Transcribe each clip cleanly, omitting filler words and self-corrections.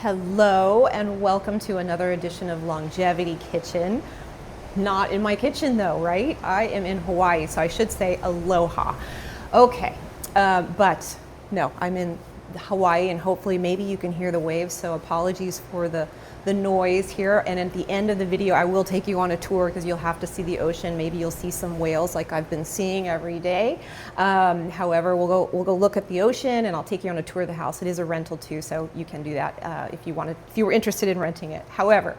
Hello and welcome to another edition of Longevity Kitchen. Not in my kitchen though, right? I am in Hawaii, so I should say aloha. Okay, but no, I'm in Hawaii and hopefully maybe you can hear the waves, so apologies for the noise here. And at the end of the video, I will take you on a tour because you'll have to see the ocean. Maybe you'll see some whales like I've been seeing every day. However, we'll go look at the ocean and I'll take you on a tour of the house. It is a rental too, so you can do that if you were interested in renting it. However,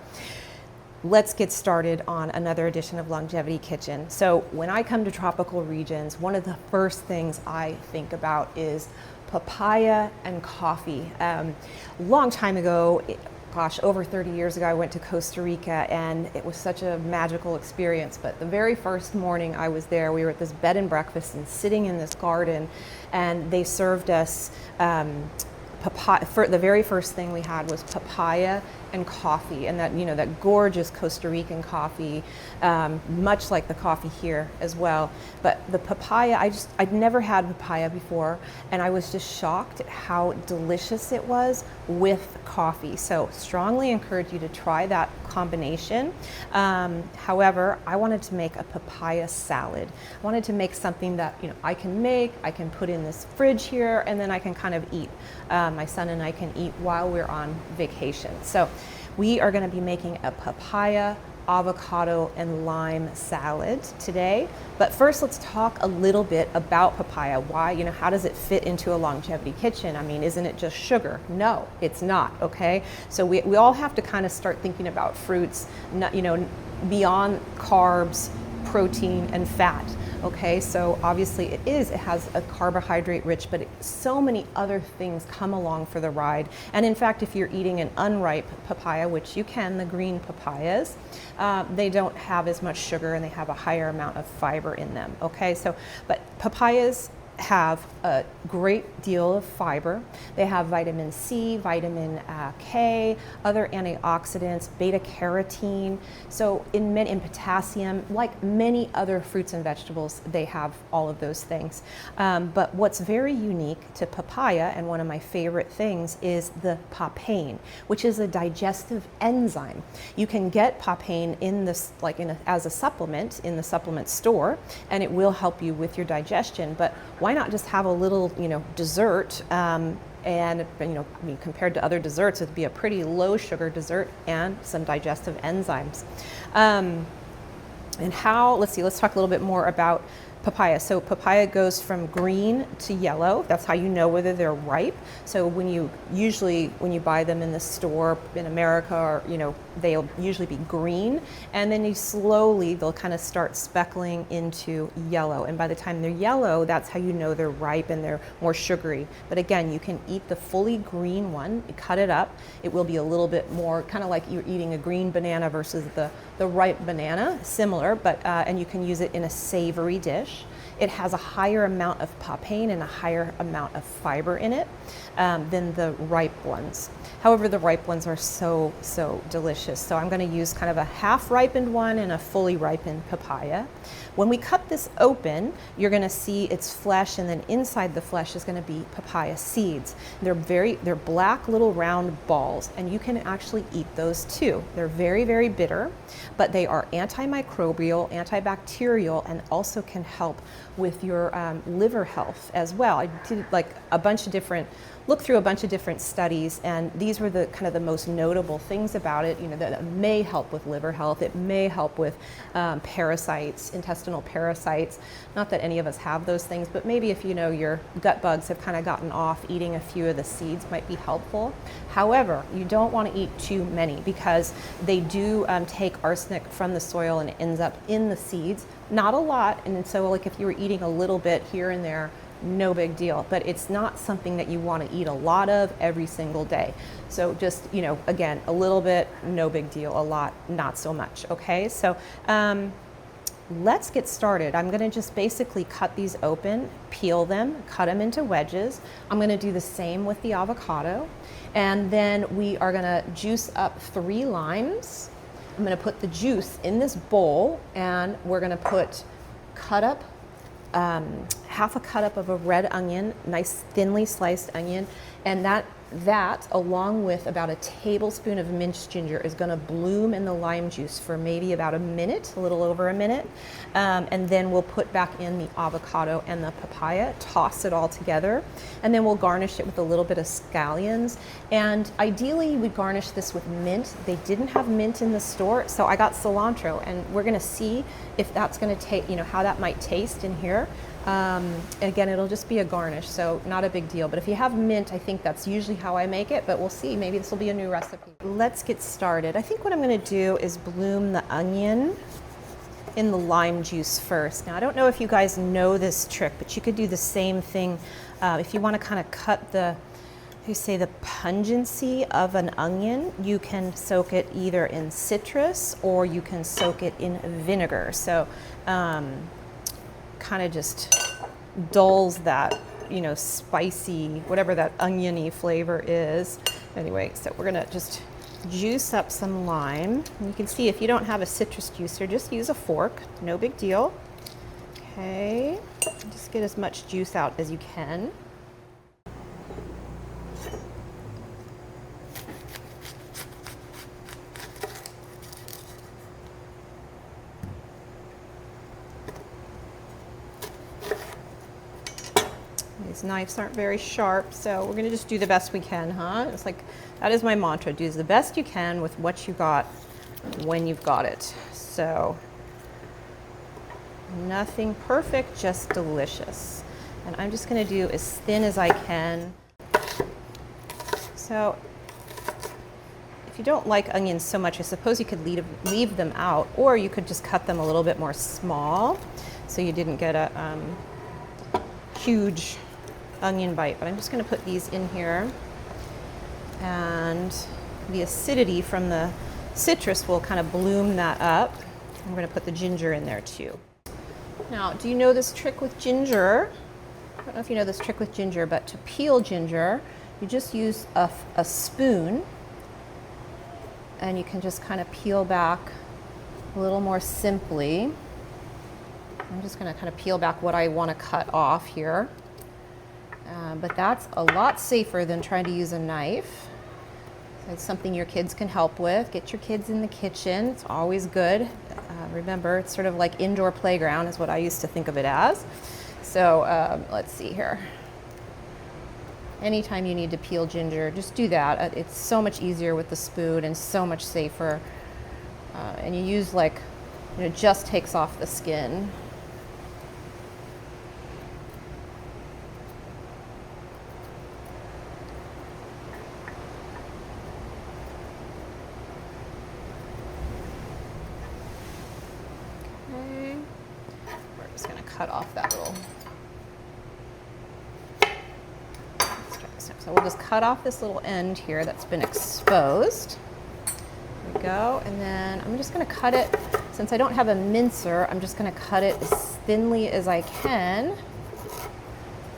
let's get started on another edition of Longevity Kitchen. So when I come to tropical regions, one of the first things I think about is papaya and coffee. Long time ago, gosh, over 30 years ago, I went to Costa Rica and it was such a magical experience. But the very first morning I was there, we were at this bed and breakfast and sitting in this garden, and they served us papaya. The very first thing we had was papaya and coffee, and that gorgeous Costa Rican coffee, much like the coffee here as well. But the papaya, I'd never had papaya before, and I was just shocked at how delicious it was with coffee. So strongly encourage you to try that combination. However, I wanted to make a papaya salad. I wanted to make something that I can put in this fridge here, and then I can kind of eat. My son and I can eat while we're on vacation. So we are going to be making a papaya, avocado, and lime salad today. But first, let's talk a little bit about papaya. Why, how does it fit into a longevity kitchen? I mean, isn't it just sugar? No, it's not, okay? So we all have to kind of start thinking about fruits, beyond carbs, protein, and fat. Okay, so obviously it has a carbohydrate rich, but so many other things come along for the ride. And in fact, if you're eating an unripe papaya, which you can, the green papayas, they don't have as much sugar and they have a higher amount of fiber in them. Okay, but papayas have a great deal of fiber. They have vitamin C, vitamin K, other antioxidants, beta carotene, so in potassium, like many other fruits and vegetables, they have all of those things. But what's very unique to papaya, and one of my favorite things, is the papain, which is a digestive enzyme. You can get papain in this, as a supplement in the supplement store, and it will help you with your digestion. But why not just have a little, dessert? Compared to other desserts, it'd be a pretty low sugar dessert and some digestive enzymes. Let's talk a little bit more about papaya. So papaya goes from green to yellow. That's how you know whether they're ripe. So when you buy them in the store in America, or they'll usually be green, and then they'll kind of start speckling into yellow. And by the time they're yellow, that's how you know they're ripe and they're more sugary. But again, you can eat the fully green one. You cut it up. It will be a little bit more kind of like you're eating a green banana versus the ripe banana, similar, but and you can use it in a savory dish. It has a higher amount of papain and a higher amount of fiber in it than the ripe ones. However, the ripe ones are so delicious. So I'm going to use kind of a half ripened one and a fully ripened papaya. When we cut this open, you're going to see its flesh, and then inside the flesh is going to be papaya seeds. They're black little round balls, and you can actually eat those too. They're very, very bitter, but they are antimicrobial, antibacterial, and also can help with your liver health as well. I did look through a bunch of different studies, and these were the kind of the most notable things about it. That may help with liver health. It may help with parasites, intestinal parasites. Not that any of us have those things, but maybe if your gut bugs have kind of gotten off, eating a few of the seeds might be helpful. However, you don't want to eat too many because they do take arsenic from the soil and it ends up in the seeds. Not a lot, and so if you were eating a little bit here and there, no big deal, but it's not something that you want to eat a lot of every single day. So just, again, a little bit, no big deal. A lot, not so much. Okay, so let's get started. I'm going to just basically cut these open, peel them, cut them into wedges. I'm going to do the same with the avocado, and then we are going to juice up 3 limes. I'm going to put the juice in this bowl, and we're going to cut up half a cut up of a red onion, nice thinly sliced onion, and that that, along with about a tablespoon of minced ginger, is going to bloom in the lime juice for maybe about a minute, a little over a minute. And then we'll put back in the avocado and the papaya, toss it all together, and then we'll garnish it with a little bit of scallions. And ideally, we garnish this with mint. They didn't have mint in the store, so I got cilantro, and we're going to see if that's going to take, how that might taste in here. Again, it'll just be a garnish, so not a big deal. But if you have mint, I think that's usually how I make it, but we'll see. Maybe this will be a new recipe. Let's get started. I think what I'm going to do is bloom the onion in the lime juice first. Now, I don't know if you guys know this trick, but you could do the same thing if you want to kind of cut the pungency of an onion. You can soak it either in citrus or you can soak it in vinegar. So kind of just dulls that, spicy, whatever that oniony flavor is. Anyway, so we're gonna just juice up some lime. And you can see if you don't have a citrus juicer, just use a fork, no big deal. Okay, just get as much juice out as you can. These knives aren't very sharp, so we're gonna just do the best we can, huh? It's like, that is my mantra, do the best you can with what you got when you've got it. So, nothing perfect, just delicious. And I'm just gonna do as thin as I can. So, if you don't like onions so much, I suppose you could leave them out, or you could just cut them a little bit more small, so you didn't get a huge onion bite. But I'm just going to put these in here, and the acidity from the citrus will kind of bloom that up. I'm going to put the ginger in there too. Now, do you know this trick with ginger? I don't know if you know this trick with ginger, but to peel ginger, you just use a spoon, and you can just kind of peel back a little more simply. I'm just going to kind of peel back what I want to cut off here. But that's a lot safer than trying to use a knife. So it's something your kids can help with. Get your kids in the kitchen. It's always good. Remember, it's sort of like indoor playground is what I used to think of it as. So let's see here. Anytime you need to peel ginger, just do that. It's so much easier with the spoon and so much safer. And you use it just takes off the skin. Okay. We're just going to cut off that little. Let's try this next. So we'll just cut off this little end here that's been exposed. There we go. And then I'm just going to cut it. Since I don't have a mincer, I'm just going to cut it as thinly as I can,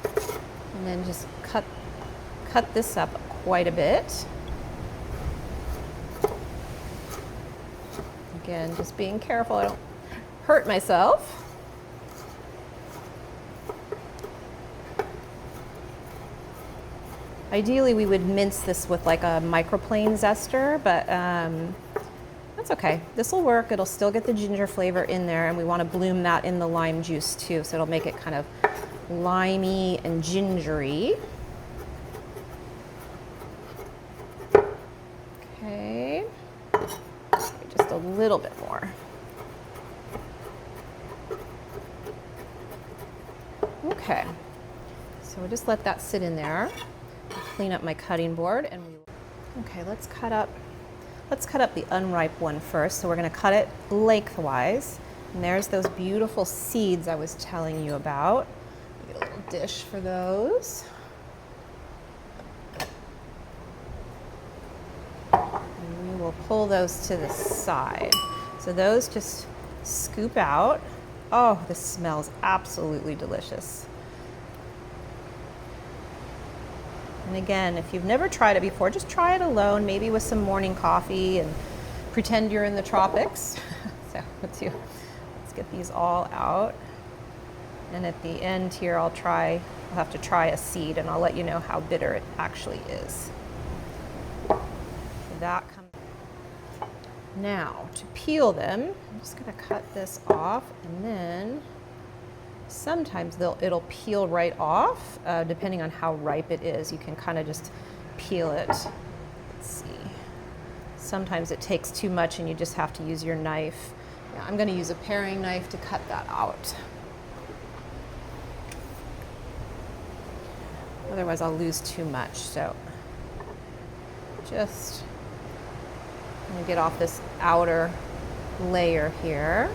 and then just cut this up quite a bit. Again, just being careful I don't hurt myself. Ideally, we would mince this with like a microplane zester, but that's okay. This will work. It'll still get the ginger flavor in there, and we want to bloom that in the lime juice too, so it'll make it kind of limey and gingery. Okay, just a little bit more. Okay, so we'll just let that sit in there. Clean up my cutting board, and okay, let's cut up the unripe one first. So we're going to cut it lengthwise, and there's those beautiful seeds I was telling you about. Get a little dish for those. And we will pull those to the side. So those just scoop out. Oh, this smells absolutely delicious. And again, if you've never tried it before, just try it alone, maybe with some morning coffee, and pretend you're in the tropics. So let's get these all out. And at the end here, I'll have to try a seed, and I'll let you know how bitter it actually is. that comes. Now, to peel them, I'm just gonna cut this off, and then sometimes it'll peel right off, depending on how ripe it is. You can kind of just peel it. Let's see. Sometimes it takes too much and you just have to use your knife. Yeah, I'm gonna use a paring knife to cut that out. Otherwise I'll lose too much, so just I'm gonna get off this outer layer here.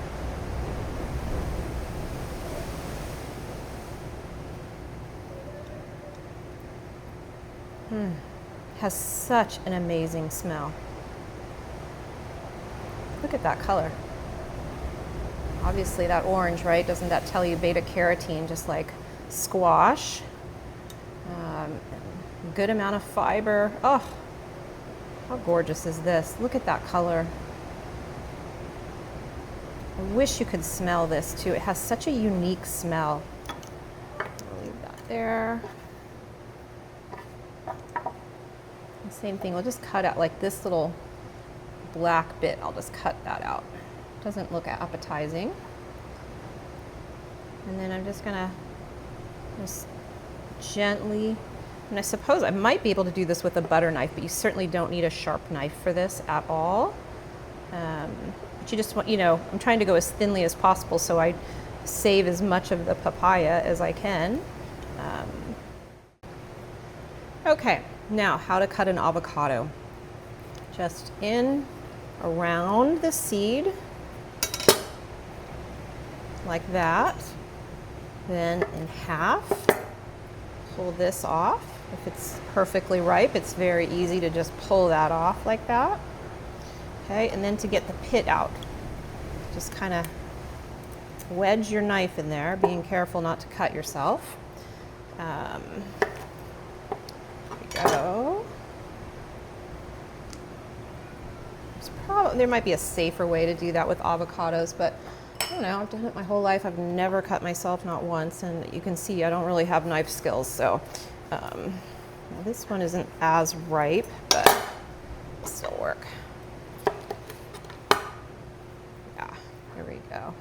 Has such an amazing smell. Look at that color. Obviously that orange, right? Doesn't that tell you beta carotene, just like squash? Good amount of fiber. Oh, how gorgeous is this? Look at that color. I wish you could smell this too. It has such a unique smell. I'll leave that there. And same thing, we'll just cut out like this little black bit. I'll just cut that out. Doesn't look appetizing. And then I'm just gonna gently, and I suppose I might be able to do this with a butter knife, but you certainly don't need a sharp knife for this at all. But you just want, you know, I'm trying to go as thinly as possible so I save as much of the papaya as I can. Okay, now how to cut an avocado. Just in around the seed, like that. Then in half, pull this off. If it's perfectly ripe, it's very easy to just pull that off like that. Okay, and then to get the pit out, just kind of wedge your knife in there, being careful not to cut yourself. There we go. There might be a safer way to do that with avocados, but I don't know, I've done it my whole life. I've never cut myself, not once, and you can see I don't really have knife skills, so well, this one isn't as ripe, but it'll still work. Yeah, here we go.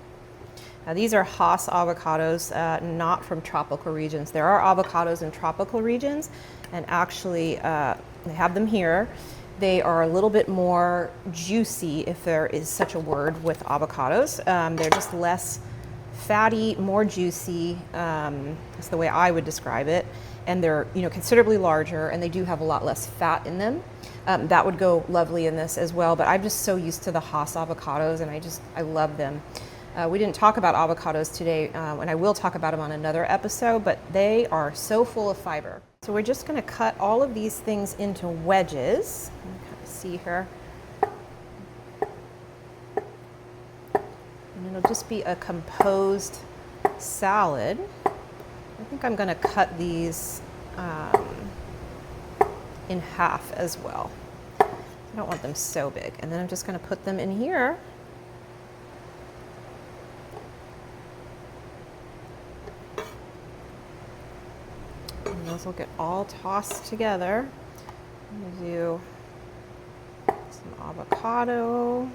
Now these are Hass avocados, not from tropical regions. There are avocados in tropical regions, and actually they have them here. They are a little bit more juicy, if there is such a word, with avocados. They're just less fatty, more juicy. That's the way I would describe it. And they're, you know, considerably larger, and they do have a lot less fat in them. That would go lovely in this as well. But I'm just so used to the Hass avocados, and I love them. We didn't talk about avocados today, and I will talk about them on another episode. But they are so full of fiber. So we're just going to cut all of these things into wedges. You can kind of see here. And it'll just be a composed salad. I think I'm going to cut these in half as well. I don't want them so big. And then I'm just going to put them in here. And those will get all tossed together. I'm going to do some avocado.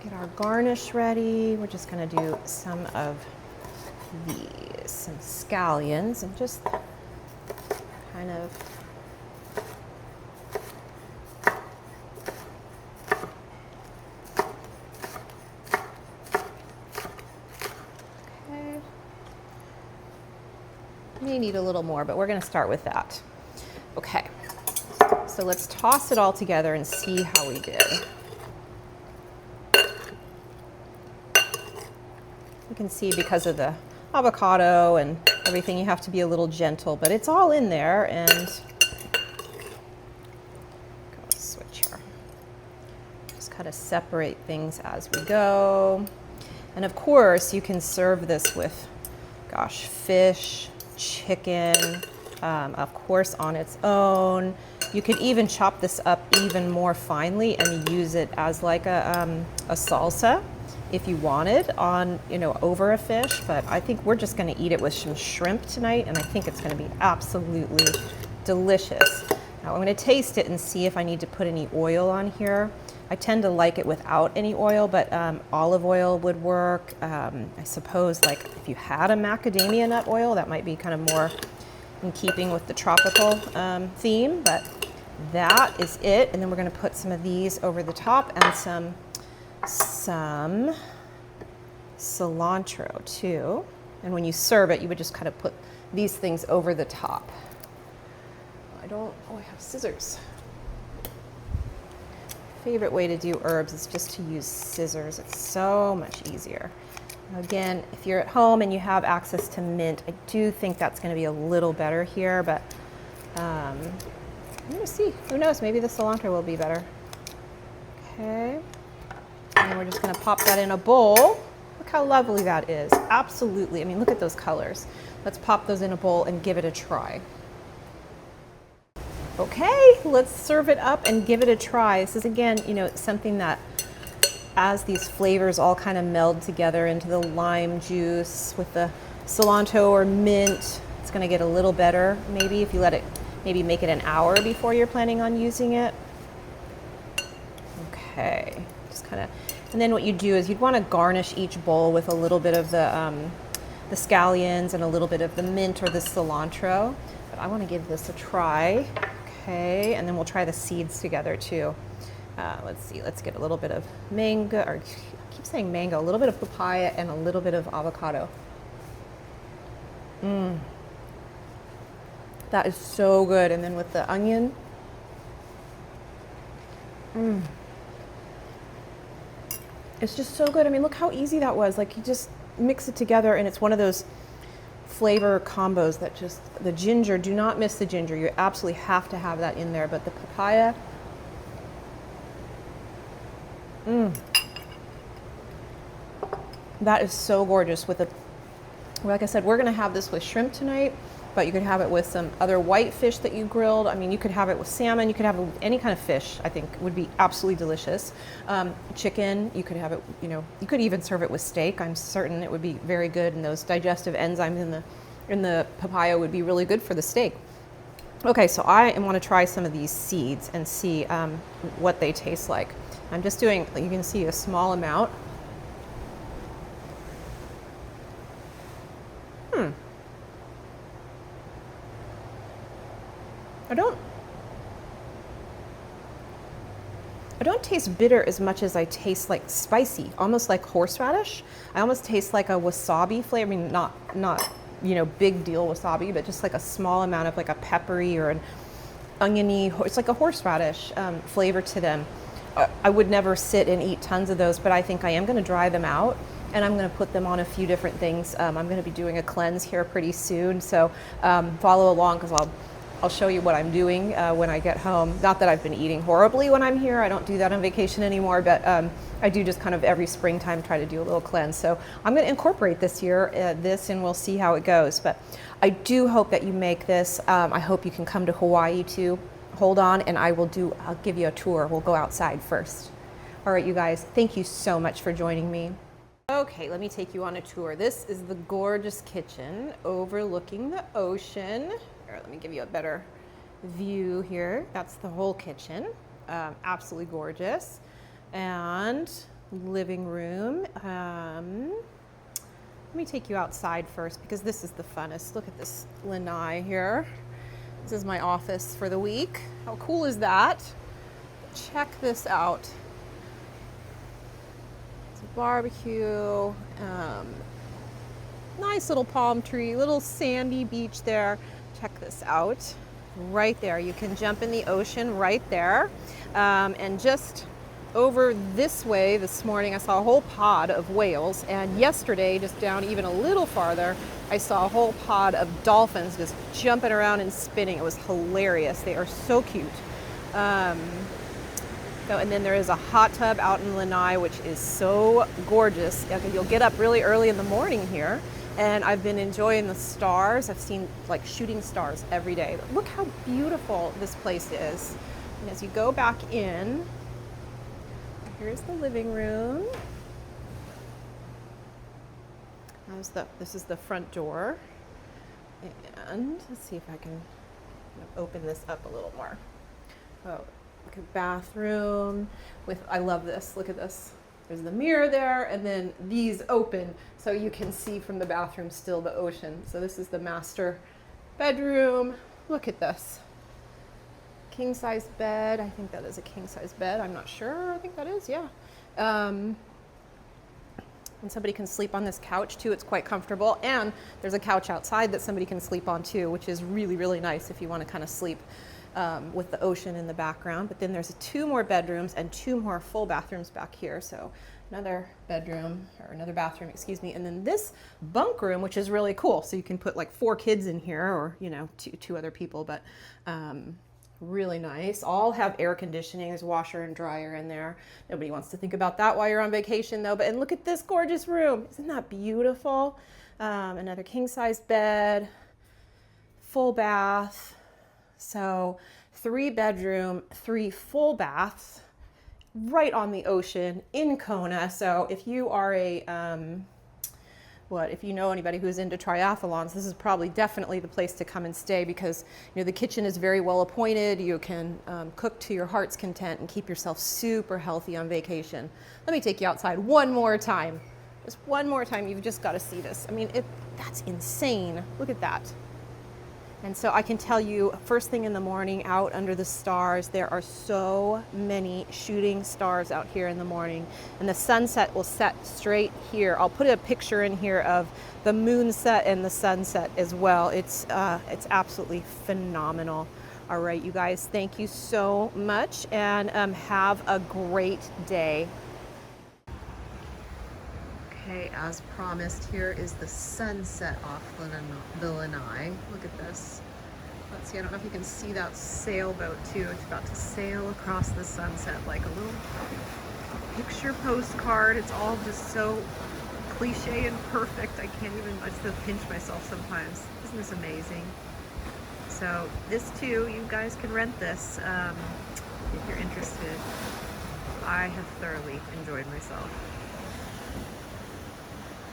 Get our garnish ready. We're just going to do some of these, some scallions, and just kind of may need a little more, but we're going to start with that. Okay, so let's toss it all together and see how we did. You can see because of the avocado and everything, you have to be a little gentle, but it's all in there. And go switch her. Just kind of separate things as we go. And of course, you can serve this with, gosh, fish, chicken, of course on its own. You could even chop this up even more finely and use it as like a salsa. if you wanted on, you know, over a fish, but I think we're just gonna eat it with some shrimp tonight, and I think it's gonna be absolutely delicious. Now I'm gonna taste it and see if I need to put any oil on here. I tend to like it without any oil, but olive oil would work. I suppose like if you had a macadamia nut oil, that might be kind of more in keeping with the tropical theme, but that is it. And then we're gonna put some of these over the top and some cilantro too. And when you serve it, you would just kind of put these things over the top. Oh, I have scissors. Favorite way to do herbs is just to use scissors. It's so much easier. Again, if you're at home and you have access to mint, I do think that's going to be a little better here, but I'm going to see. Who knows? Maybe the cilantro will be better. Okay. And we're just going to pop that in a bowl. Look how lovely that is. Absolutely. I mean, look at those colors. Let's pop those in a bowl and give it a try. Okay, let's serve it up and give it a try. This is, again, you know, something that as these flavors all kind of meld together into the lime juice with the cilantro or mint, it's going to get a little better maybe if you let it, maybe make it an hour before you're planning on using it. Okay, just kind of, and then what you do is you'd want to garnish each bowl with a little bit of the scallions and a little bit of the mint or the cilantro. But I want to give this a try. Okay, and then we'll try the seeds together too. Let's see, let's get a little bit of mango, or I keep saying mango, a little bit of papaya and a little bit of avocado. That is so good. And then with the onion. It's just so good. I mean, look how easy that was. Like, you just mix it together and it's one of those flavor combos that just, the ginger, do not miss the ginger. You absolutely have to have that in there. But the papaya, that is so gorgeous with the, like I said, we're gonna have this with shrimp tonight, but you could have it with some other white fish that you grilled. I mean, you could have it with salmon, you could have it with any kind of fish, I think would be absolutely delicious. Chicken, you could have it, you know, you could even serve it with steak. I'm certain it would be very good, and those digestive enzymes in the papaya would be really good for the steak. Okay, so I want to try some of these seeds and see what they taste like. I'm just doing, you can see, a small amount. I don't taste bitter as much as I taste like spicy, almost like horseradish. I almost taste like a wasabi flavor. I mean, not you know, big deal wasabi, but just like a small amount of like a peppery or an oniony. It's like a horseradish flavor to them. I would never sit and eat tons of those, but I think I am going to dry them out, and I'm going to put them on a few different things. I'm going to be doing a cleanse here pretty soon, so follow along, because I'll show you what I'm doing when I get home. Not that I've been eating horribly when I'm here. I don't do that on vacation anymore, but I do just kind of every springtime try to do a little cleanse. So I'm going to incorporate this year, and we'll see how it goes. But I do hope that you make this. I hope you can come to Hawaii too. Hold on, and I'll give you a tour. We'll go outside first. All right, you guys, thank you so much for joining me. Okay, let me take you on a tour. This is the gorgeous kitchen overlooking the ocean. Here, let me give you a better view here. That's the whole kitchen. Absolutely gorgeous. And living room. Let me take you outside first, because this is the funnest. Look at this lanai here. This is my office for the week. How cool is that? Check this out. It's a barbecue. Nice little palm tree, little sandy beach there. Check this out. Right there, you can jump in the ocean right there. And just over this way this morning, I saw a whole pod of whales. And yesterday, just down even a little farther, I saw a whole pod of dolphins just jumping around and spinning. It was hilarious. They are so cute. And then there is a hot tub out in Lanai, which is so gorgeous. You'll get up really early in the morning here, and I've been enjoying the stars. I've seen like shooting stars every day. Look how beautiful this place is. And as you go back in, here's the living room. This is the front door. And let's see if I can open this up a little more. Oh, look at bathroom with, I love this, look at this. There's the mirror there, and then these open so you can see from the bathroom still the ocean. So this is the master bedroom. Look at this. King size bed. I think that is a king size bed. I'm not sure. I think that is, yeah. And somebody can sleep on this couch too. It's quite comfortable. And there's a couch outside that somebody can sleep on too, which is really, really nice if you want to kind of sleep with the ocean in the background. But then there's 2 more bedrooms and 2 more full bathrooms back here. So another bedroom, or another bathroom, excuse me. And then this bunk room, which is really cool. So you can put like 4 kids in here, or, you know, two other people, but really nice. All have air conditioning. There's washer and dryer in there. Nobody wants to think about that while you're on vacation though. But, and look at this gorgeous room. Isn't that beautiful? Another king size bed, full bath. So 3 bedroom, 3 full baths, right on the ocean in Kona. So if you are if you know anybody who's into triathlons, this is probably definitely the place to come and stay, because you know the kitchen is very well appointed. You can cook to your heart's content and keep yourself super healthy on vacation. Let me take you outside one more time. Just one more time. You've just got to see this. I mean, that's insane. Look at that. And so I can tell you, first thing in the morning, out under the stars, there are so many shooting stars out here in the morning. And the sunset will set straight here. I'll put a picture in here of the moon set and the sunset as well. It's absolutely phenomenal. All right, you guys, thank you so much, and have a great day. Okay, as promised, here is the sunset off the lanai. Look at this. Let's see, I don't know if you can see that sailboat too. It's about to sail across the sunset like a little picture postcard. It's all just so cliche and perfect. I still pinch myself sometimes. Isn't this amazing? So this too, you guys can rent this if you're interested. I have thoroughly enjoyed myself.